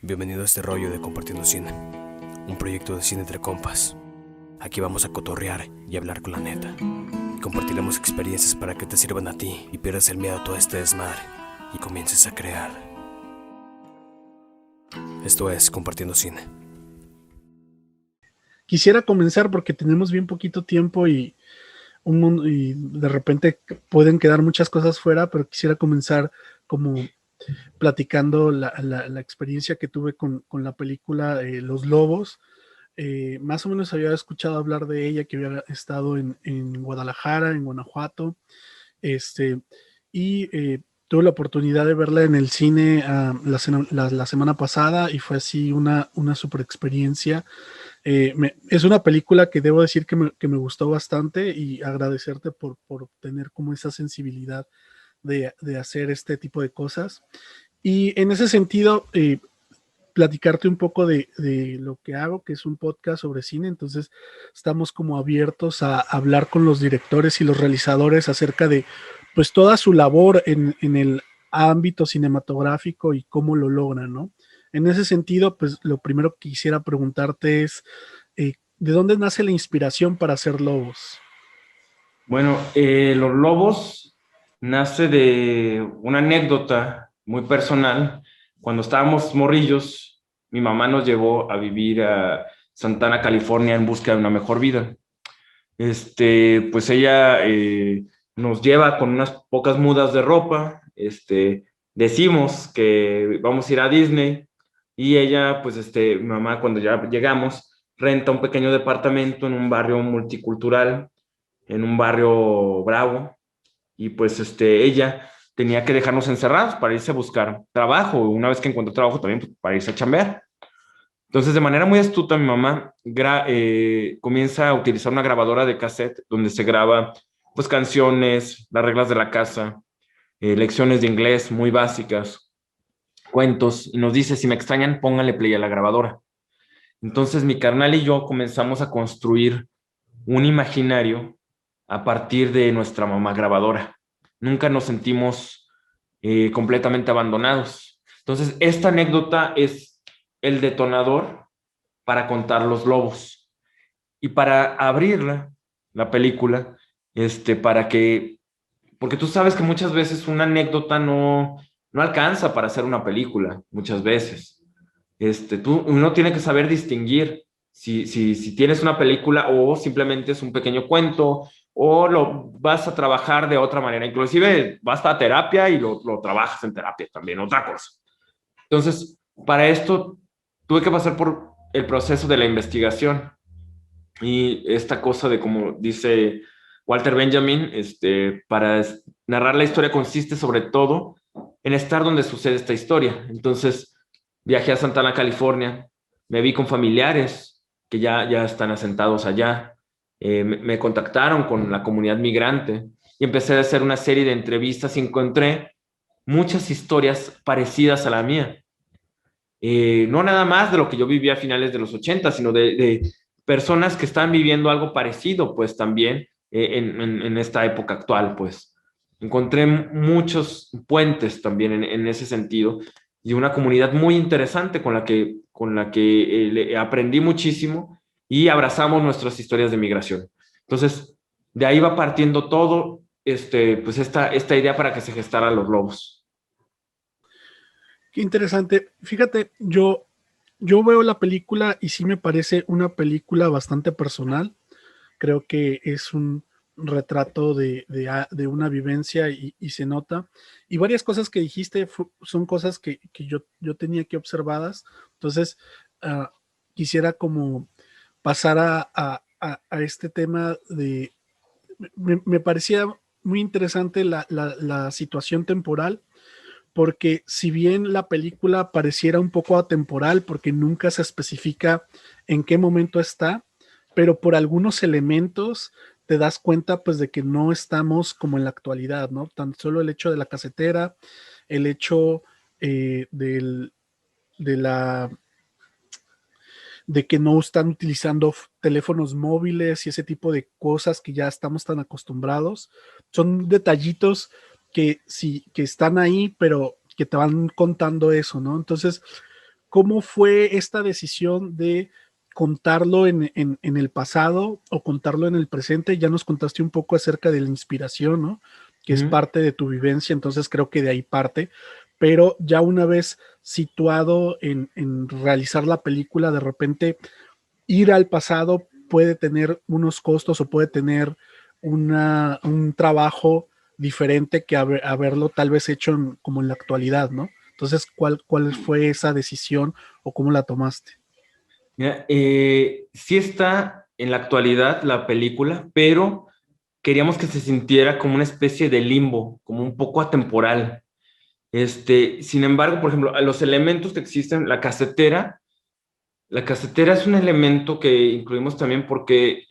Bienvenido a este rollo de Compartiendo Cine, un proyecto de cine entre compas. Aquí vamos a cotorrear y hablar con la neta. Y compartiremos experiencias para que te sirvan a ti y pierdas el miedo a todo este desmadre y comiences a crear. Esto es Compartiendo Cine. Quisiera comenzar porque tenemos bien poquito tiempo y de repente pueden quedar muchas cosas fuera, pero quisiera comenzar como platicando la experiencia que tuve con la película Los Lobos. Más o menos había escuchado hablar de ella, que había estado en Guadalajara, en Guanajuato, este, tuve la oportunidad de verla en el cine la semana pasada y fue así una super experiencia. Es una película que debo decir que me gustó bastante y agradecerte por tener como esa sensibilidad de hacer este tipo de cosas. Y en ese sentido, platicarte un poco de lo que hago, que es un podcast sobre cine. Entonces estamos como abiertos a hablar con los directores y los realizadores acerca de pues toda su labor en el ámbito cinematográfico y cómo lo logran, ¿no? En ese sentido, pues lo primero que quisiera preguntarte es, ¿de dónde nace la inspiración para hacer Lobos? Bueno, Los Lobos nace de una anécdota muy personal. Cuando estábamos morrillos, mi mamá nos llevó a vivir a Santana, California, en busca de una mejor vida. Pues ella nos lleva con unas pocas mudas de ropa. Decimos que vamos a ir a Disney y ella, mi mamá, cuando ya llegamos, renta un pequeño departamento en un barrio multicultural, en un barrio bravo, y ella tenía que dejarnos encerrados para irse a buscar trabajo. Una vez que encontró trabajo también, pues, para irse a chambear. Entonces, de manera muy astuta, mi mamá comienza a utilizar una grabadora de cassette donde se graba pues canciones, las reglas de la casa, lecciones de inglés muy básicas, cuentos, y nos dice: si me extrañan, pónganle play a la grabadora. Entonces mi carnal y yo comenzamos a construir un imaginario a partir de nuestra mamá grabadora. Nunca nos sentimos completamente abandonados. Entonces, esta anécdota es el detonador para contar Los Lobos y para abrirla, la película, porque tú sabes que muchas veces una anécdota no alcanza para hacer una película, muchas veces. Uno tiene que saber distinguir si tienes una película o simplemente es un pequeño cuento o lo vas a trabajar de otra manera. Inclusive vas a terapia y lo trabajas en terapia también, otra cosa. Entonces, para esto tuve que pasar por el proceso de la investigación y esta cosa de, como dice Walter Benjamin, para narrar la historia consiste sobre todo en estar donde sucede esta historia. Entonces, viajé a Santana, California, me vi con familiares que ya están asentados allá, me contactaron con la comunidad migrante y empecé a hacer una serie de entrevistas y encontré muchas historias parecidas a la mía. No nada más de lo que yo vivía a finales de los 80, sino de personas que están viviendo algo parecido, pues también en esta época actual, pues. Encontré muchos puentes también en ese sentido y una comunidad muy interesante con la que aprendí muchísimo y abrazamos nuestras historias de migración. Entonces, de ahí va partiendo todo, pues esta idea para que se gestaran Los Lobos. Qué interesante. Fíjate, yo veo la película y sí me parece una película bastante personal. Creo que es un retrato de una vivencia y se nota. Y varias cosas que dijiste son cosas que yo tenía aquí observadas. Entonces, ah, quisiera como pasar a este tema de... Me parecía muy interesante la situación temporal, porque si bien la película pareciera un poco atemporal, porque nunca se especifica en qué momento está, pero por algunos elementos te das cuenta pues de que no estamos como en la actualidad, ¿no? Tan solo el hecho de la casetera, el hecho del, de la de que no están utilizando teléfonos móviles y ese tipo de cosas que ya estamos tan acostumbrados. Son detallitos que sí, que están ahí, pero que te van contando eso, ¿no? Entonces, ¿cómo fue esta decisión de contarlo en el pasado o contarlo en el presente? Ya nos contaste un poco acerca de la inspiración, ¿no? Que es parte de tu vivencia, entonces creo que de ahí parte, pero ya una vez situado en realizar la película, de repente ir al pasado puede tener unos costos o puede tener un trabajo diferente que haberlo tal vez hecho como en la actualidad, ¿no? Entonces, ¿cuál fue esa decisión o cómo la tomaste? Mira, sí está en la actualidad la película, pero queríamos que se sintiera como una especie de limbo, como un poco atemporal. Sin embargo, por ejemplo, a los elementos que existen, la casetera es un elemento que incluimos también porque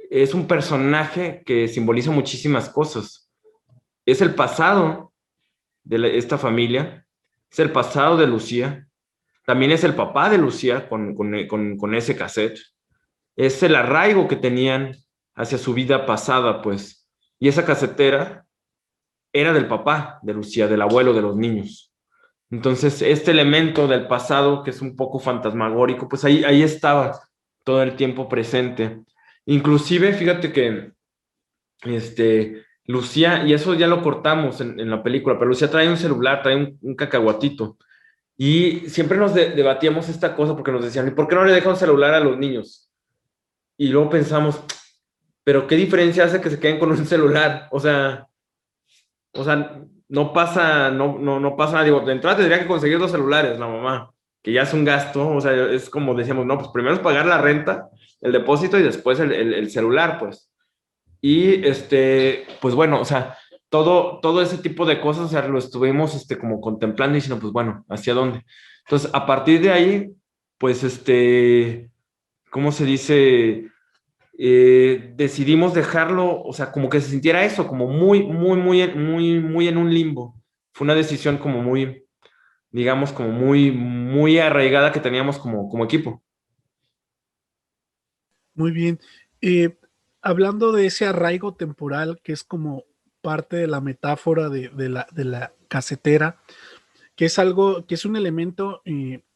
es un personaje que simboliza muchísimas cosas. Es el pasado de esta familia, es el pasado de Lucía, también es el papá de Lucía con ese cassette, es el arraigo que tenían hacia su vida pasada, pues, y esa casetera era del papá de Lucía, del abuelo de los niños. Entonces, este elemento del pasado, que es un poco fantasmagórico, pues ahí estaba todo el tiempo presente. Inclusive, fíjate que Lucía, y eso ya lo cortamos en la película, pero Lucía trae un celular, trae un cacahuatito. Y siempre nos debatíamos esta cosa porque nos decían, ¿y por qué no le dejan un celular a los niños? Y luego pensamos, pero ¿qué diferencia hace que se queden con un celular? O sea, no pasa nada. Digo, de entrada tendría que conseguir 2 celulares la mamá, que ya es un gasto. O sea, es como decíamos, no, pues primero es pagar la renta, el depósito y después el celular, pues. Y pues bueno, o sea, todo ese tipo de cosas, o sea, lo estuvimos como contemplando y diciendo, pues bueno, ¿hacia dónde? Entonces, a partir de ahí, pues ¿cómo se dice? Decidimos dejarlo, o sea, como que se sintiera eso, como muy, muy, muy, muy, muy en un limbo. Fue una decisión como muy, digamos, como muy, muy arraigada que teníamos como equipo. Muy bien. Eh, Hablando de ese arraigo temporal, que es como parte de la metáfora de la casetera, que es algo, que es un elemento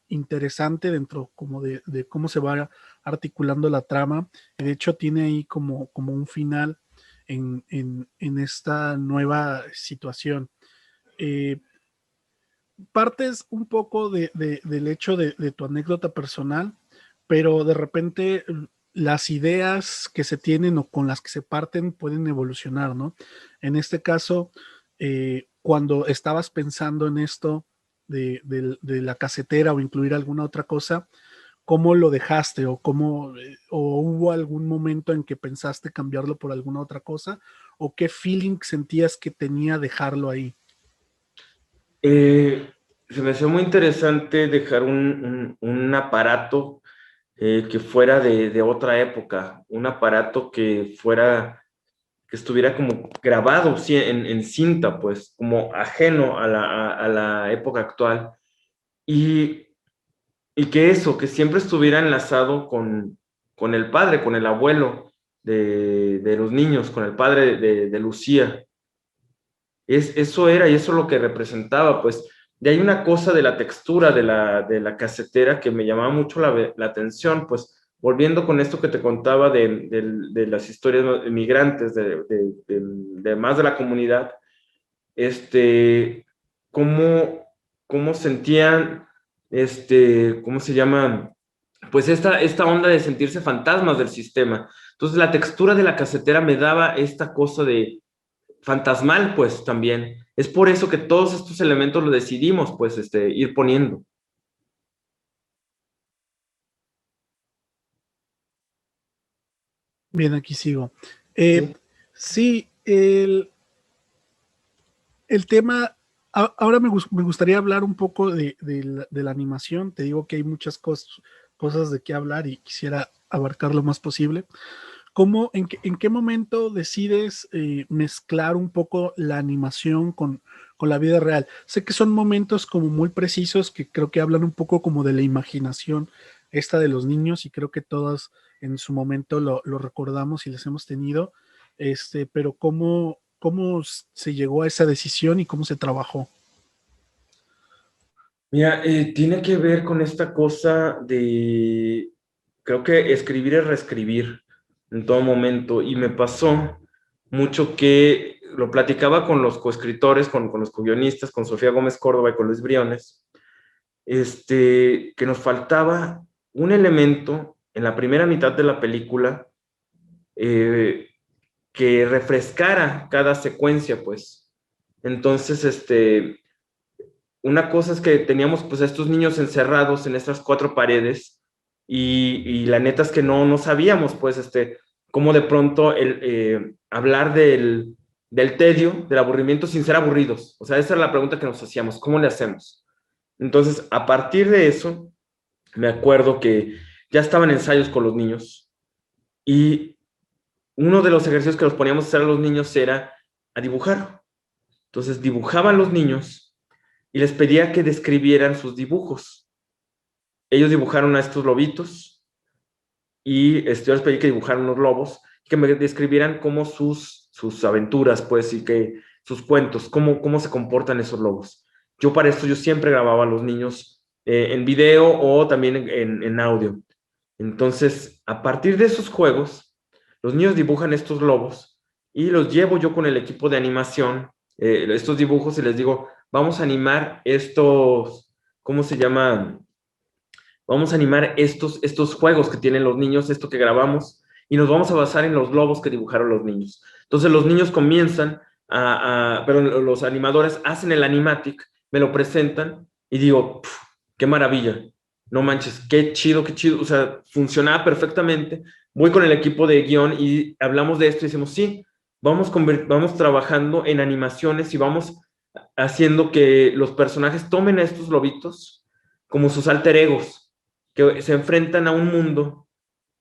interesante dentro como de cómo se va articulando la trama. De hecho, tiene ahí como un final en esta nueva situación. Eh, Partes un poco del hecho de tu anécdota personal, pero de repente las ideas que se tienen o con las que se parten pueden evolucionar, ¿no? En este caso, cuando estabas pensando en esto de la casetera o incluir alguna otra cosa, ¿cómo lo dejaste o o hubo algún momento en que pensaste cambiarlo por alguna otra cosa o qué feeling sentías que tenía dejarlo ahí? Eh, Se me hacía muy interesante dejar un aparato que fuera de otra época, un aparato que estuviera como grabado sí, en cinta, pues, como ajeno a la época actual. Y, y que siempre estuviera enlazado con el padre, con el abuelo de los niños, con el padre de Lucía. Eso era y eso es lo que representaba, pues. De ahí una cosa de la textura de la casetera que me llamaba mucho la atención, pues, volviendo con esto que te contaba de las historias migrantes, de más de la comunidad, cómo, cómo sentían, ¿cómo se llama? Pues esta onda de sentirse fantasmas del sistema. Entonces la textura de la casetera me daba esta cosa de fantasmal, pues también. Es por eso que todos estos elementos lo decidimos, pues, ir poniendo. Bien, aquí sigo. Sí. Sí, el tema, ahora me gustaría hablar un poco de la animación. Te digo que hay muchas cosas de qué hablar y quisiera abarcar lo más posible. ¿En qué momento decides mezclar un poco la animación con la vida real? Sé que son momentos como muy precisos que creo que hablan un poco como de la imaginación esta de los niños y creo que todas en su momento lo recordamos y les hemos tenido, pero ¿cómo se llegó a esa decisión y cómo se trabajó? Mira, tiene que ver con esta cosa de, creo que escribir es reescribir en todo momento. Y me pasó mucho que lo platicaba con los coescritores, con los co-guionistas, con Sofía Gómez Córdoba y con Luis Briones, que nos faltaba un elemento en la primera mitad de la película eh, que refrescara cada secuencia, pues. Entonces, una cosa es que teníamos pues a estos niños encerrados en estas cuatro paredes y la neta es que no sabíamos pues cómo de pronto hablar del tedio, del aburrimiento sin ser aburridos. O sea, esa era la pregunta que nos hacíamos, ¿cómo le hacemos? Entonces, a partir de eso, me acuerdo que ya estaban ensayos con los niños y uno de los ejercicios que los poníamos a hacer a los niños era a dibujar. Entonces, dibujaban los niños y les pedía que describieran sus dibujos. Ellos dibujaron a estos lobitos y yo les pedí que dibujaran unos lobos, que me describieran cómo sus aventuras, pues, y que sus cuentos, cómo se comportan esos lobos. Yo para esto yo siempre grababa a los niños en video o también en audio. Entonces, a partir de esos juegos, los niños dibujan estos lobos y los llevo yo con el equipo de animación, estos dibujos, y les digo, vamos a animar estos, ¿cómo se llaman? Vamos a animar estos juegos que tienen los niños, esto que grabamos, y nos vamos a basar en los lobos que dibujaron los niños. Entonces los niños comienzan perdón, los animadores hacen el animatic, me lo presentan y digo, qué maravilla, no manches, qué chido, o sea, funcionaba perfectamente. Voy con el equipo de guión y hablamos de esto y decimos, sí, vamos trabajando en animaciones y vamos haciendo que los personajes tomen a estos lobitos como sus alter egos, que se enfrentan a un mundo,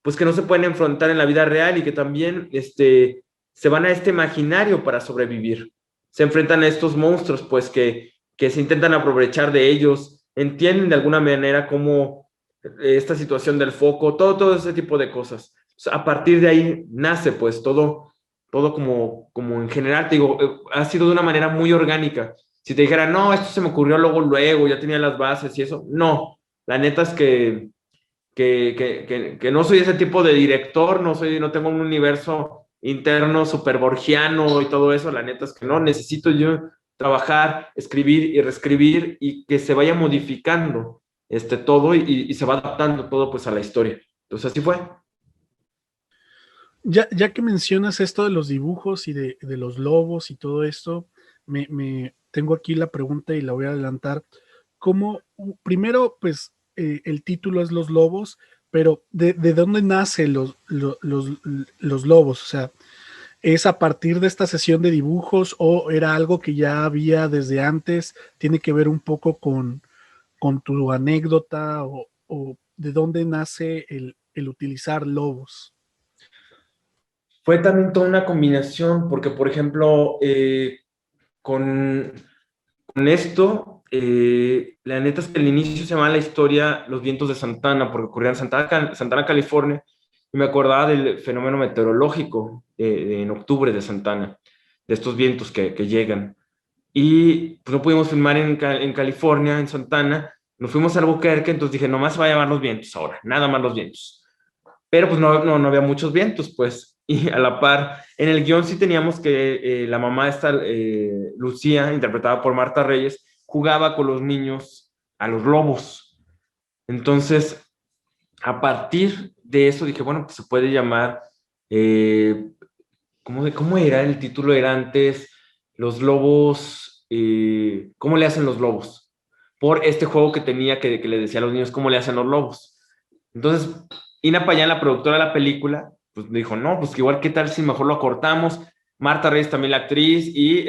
pues que no se pueden enfrentar en la vida real y que también se van a este imaginario para sobrevivir. Se enfrentan a estos monstruos, pues que se intentan aprovechar de ellos, entienden de alguna manera cómo esta situación del foco, todo ese tipo de cosas. O sea, a partir de ahí nace pues todo como en general, te digo, ha sido de una manera muy orgánica. Si te dijera, no, esto se me ocurrió luego, ya tenía las bases y eso, no, la neta es que no soy ese tipo de director, no tengo un universo interno super borgiano y todo eso, la neta es que no, necesito yo trabajar, escribir y reescribir y que se vaya modificando todo y se va adaptando todo pues a la historia. Entonces así fue. Ya que mencionas esto de los dibujos y de los lobos y todo esto, me tengo aquí la pregunta y la voy a adelantar. ¿Cómo, primero, pues el título es Los Lobos, pero de dónde nacen los lobos? O sea, ¿es a partir de esta sesión de dibujos o era algo que ya había desde antes? ¿Tiene que ver un poco con tu anécdota o de dónde nace el utilizar lobos? Fue también toda una combinación, porque por ejemplo, con, con esto, la neta es que al inicio se llama la historia Los vientos de Santana, porque ocurría en Santana, California, y me acordaba del fenómeno meteorológico en octubre de Santana, de estos vientos que llegan. Y pues no pudimos filmar en California, en Santana, nos fuimos a Albuquerque, entonces dije, nomás se va a llamar Los Vientos ahora, nada más Los Vientos. Pero pues no había muchos vientos, pues, y a la par, en el guión sí teníamos que la mamá esta, Lucía, interpretada por Marta Reyes, jugaba con los niños a los lobos. Entonces, a partir de eso dije, bueno, pues se puede llamar, ¿cómo era? El título era antes, Los Lobos, ¿cómo le hacen los lobos? Por este juego que tenía que le decía a los niños, ¿cómo le hacen los lobos? Entonces, Ina Payán, la productora de la película, pues dijo, no, pues igual, ¿qué tal si mejor lo acortamos? Marta Reyes también la actriz y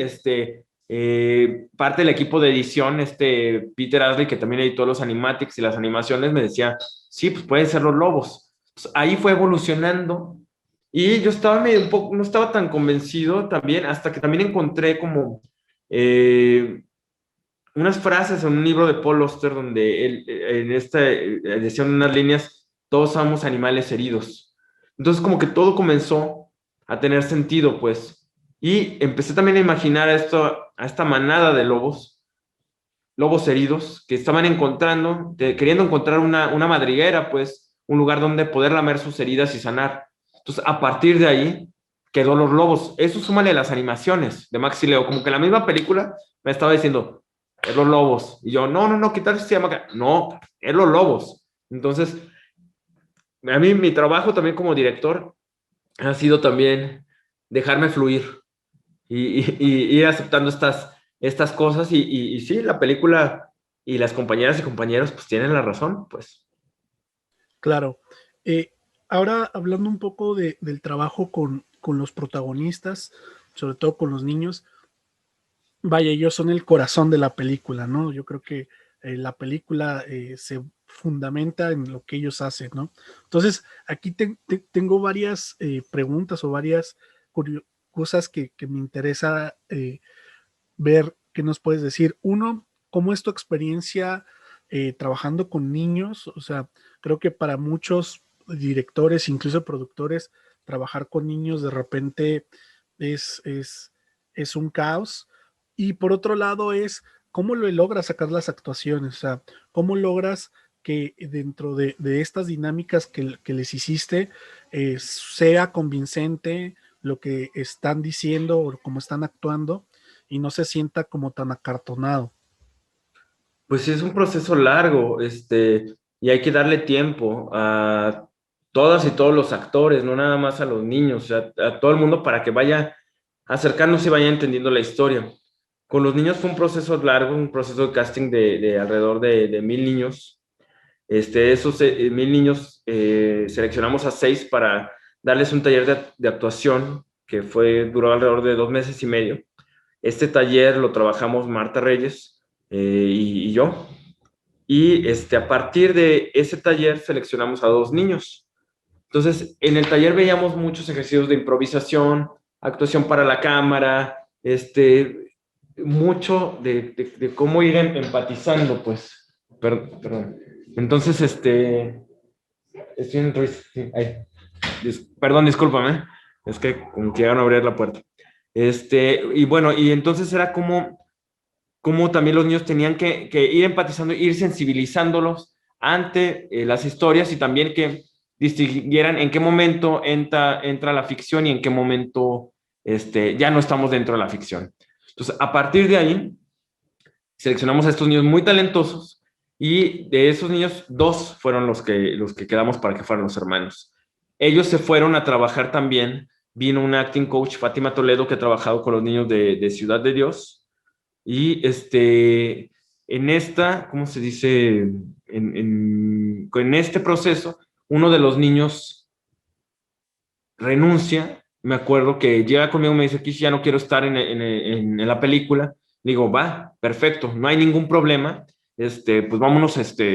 parte del equipo de edición, Peter Asley, que también editó los animatics y las animaciones, me decía, sí, pues pueden ser los lobos. Pues ahí fue evolucionando y yo estaba medio un poco, no estaba tan convencido también, hasta que también encontré como unas frases en un libro de Paul Auster donde él, en decía unas líneas, todos somos animales heridos. Entonces como que todo comenzó a tener sentido, pues. Y empecé también a imaginar a esta manada de lobos lobos heridos que estaban queriendo encontrar una madriguera, pues, un lugar donde poder lamer sus heridas y sanar. Entonces, a partir de ahí, quedó Los Lobos. Eso súmale las animaciones de Max y Leo, como que la misma película me estaba diciendo, es Los Lobos. Y yo, no, ¿qué tal si se llama? No, es Los Lobos. Entonces, a mí mi trabajo también como director ha sido también dejarme fluir y ir aceptando estas cosas y sí, la película y las compañeras y compañeros pues tienen la razón, pues. Claro. Ahora hablando un poco del trabajo con los protagonistas, sobre todo con los niños, vaya, ellos son el corazón de la película, ¿no? Yo creo que la película se fundamenta en lo que ellos hacen, ¿no? Entonces, aquí tengo varias preguntas o varias cosas que me interesa ver qué nos puedes decir. Uno, ¿cómo es tu experiencia trabajando con niños? O sea, creo que para muchos directores, incluso productores, trabajar con niños de repente es un caos. Y por otro lado es, ¿cómo lo logras sacar las actuaciones? O sea, ¿cómo logras que dentro de estas dinámicas que les hiciste sea convincente lo que están diciendo o cómo están actuando y no se sienta como tan acartonado? Pues sí, es un proceso largo, y hay que darle tiempo a todas y todos los actores, no nada más a los niños, o sea, a todo el mundo para que vaya acercándose y vaya entendiendo la historia. Con los niños fue un proceso largo, un proceso de casting de alrededor de 1,000 niños. Esos 1,000 niños seleccionamos a 6 para darles un taller de actuación que duró alrededor de 2 meses y medio. Este taller lo trabajamos Marta Reyes y yo. Y a partir de ese taller seleccionamos a 2 niños. Entonces, en el taller veíamos muchos ejercicios de improvisación, actuación para la cámara, mucho de cómo ir empatizando, pues. Perdón. Entonces, estoy en... Sí, perdón, discúlpame. Es que como que llegaron a abrir la puerta. Y bueno, y entonces era como también los niños tenían que ir empatizando, ir sensibilizándolos ante las historias y también que distinguieran en qué momento entra la ficción y en qué momento ya no estamos dentro de la ficción. Entonces, a partir de ahí, seleccionamos a estos niños muy talentosos y de esos niños, 2 fueron los que quedamos para que fueran los hermanos. Ellos se fueron a trabajar también. Vino una acting coach, Fátima Toledo, que ha trabajado con los niños de Ciudad de Dios. Y en ¿cómo se dice? En este proceso, uno de los niños renuncia. Me acuerdo que llega conmigo y me dice, Kish, ya no quiero estar en la película. Digo, va, perfecto, no hay ningún problema. Pues vámonos hacia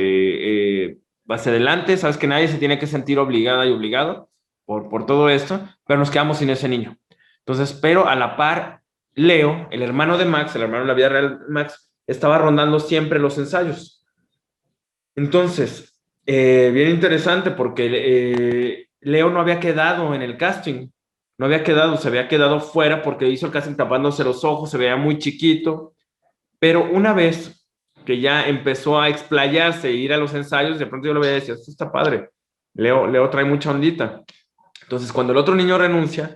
adelante. Sabes que nadie se tiene que sentir obligada y obligado por todo esto, pero nos quedamos sin ese niño. Entonces, pero a la par, Leo, el hermano de Max, el hermano de la vida real, Max, estaba rondando siempre los ensayos. Entonces, bien interesante porque Leo no había quedado en el casting, no había quedado, se había quedado fuera porque hizo el casting tapándose los ojos, se veía muy chiquito, pero una vez que ya empezó a explayarse e ir a los ensayos, de pronto yo lo veía y decía, esto está padre, Leo trae mucha ondita. Entonces, cuando el otro niño renuncia,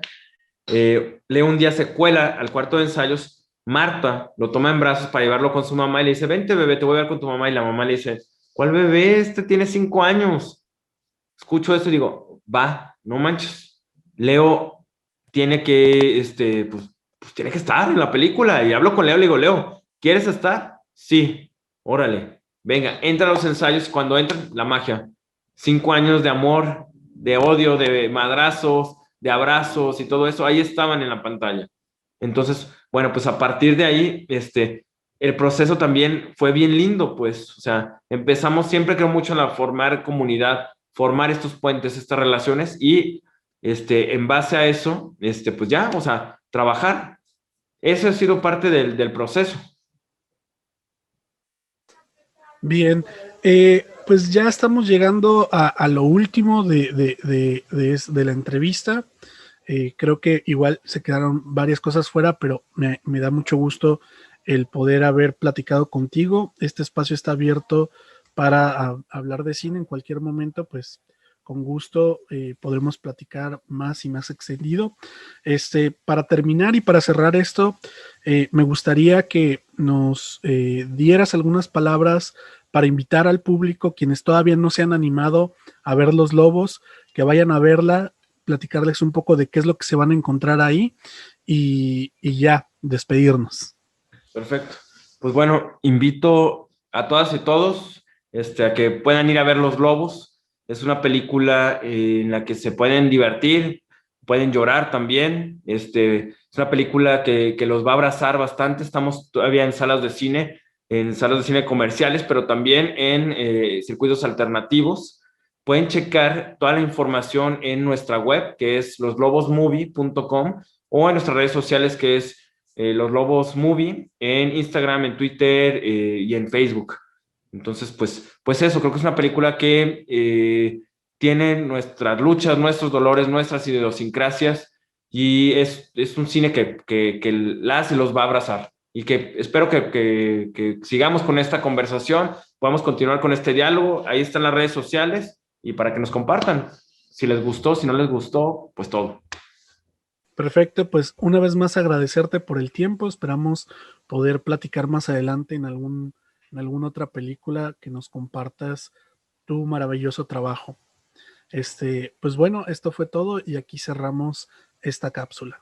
Leo un día se cuela al cuarto de ensayos, Marta lo toma en brazos para llevarlo con su mamá y le dice, vente bebé, te voy a ver con tu mamá, y la mamá le dice, ¿cuál bebé? Tiene 5 años. Escucho eso y digo, va, no manches. Leo tiene que, pues tiene que estar en la película. Y hablo con Leo, le digo, Leo, ¿quieres estar? Sí, órale. Venga, entra a los ensayos. Cuando entra, la magia. 5 años de amor, de odio, de madrazos, de abrazos y todo eso, ahí estaban en la pantalla. Entonces, bueno, pues a partir de ahí, el proceso también fue bien lindo, pues, o sea, empezamos, siempre creo mucho en la formar comunidad, formar estos puentes, estas relaciones y, en base a eso, pues ya, o sea, trabajar. Eso ha sido parte del proceso. Bien, pues ya estamos llegando a lo último de la entrevista. Creo que igual se quedaron varias cosas fuera, pero me da mucho gusto el poder haber platicado contigo. Este espacio está abierto para hablar de cine en cualquier momento, pues con gusto podremos platicar más y más extendido. Para terminar y para cerrar esto, me gustaría que nos dieras algunas palabras para invitar al público, quienes todavía no se han animado a ver Los Lobos, que vayan a verla, platicarles un poco de qué es lo que se van a encontrar ahí y ya, despedirnos. Perfecto. Pues bueno, invito a todas y todos a que puedan ir a ver Los Lobos. Es una película en la que se pueden divertir, pueden llorar también. Es una película que los va a abrazar bastante. Estamos todavía en salas de cine comerciales, pero también en circuitos alternativos. Pueden checar toda la información en nuestra web, que es loslobosmovie.com, o en nuestras redes sociales, que es Los Lobos Movie, en Instagram, en Twitter y en Facebook. Entonces, pues eso, creo que es una película que tiene nuestras luchas, nuestros dolores, nuestras idiosincrasias, y es un cine que las y los va a abrazar. Y que espero que sigamos con esta conversación, podamos continuar con este diálogo. Ahí están las redes sociales y para que nos compartan. Si les gustó, si no les gustó, pues todo. Perfecto, pues una vez más agradecerte por el tiempo. Esperamos poder platicar más adelante en alguna otra película que nos compartas tu maravilloso trabajo. Pues bueno, esto fue todo y aquí cerramos esta cápsula.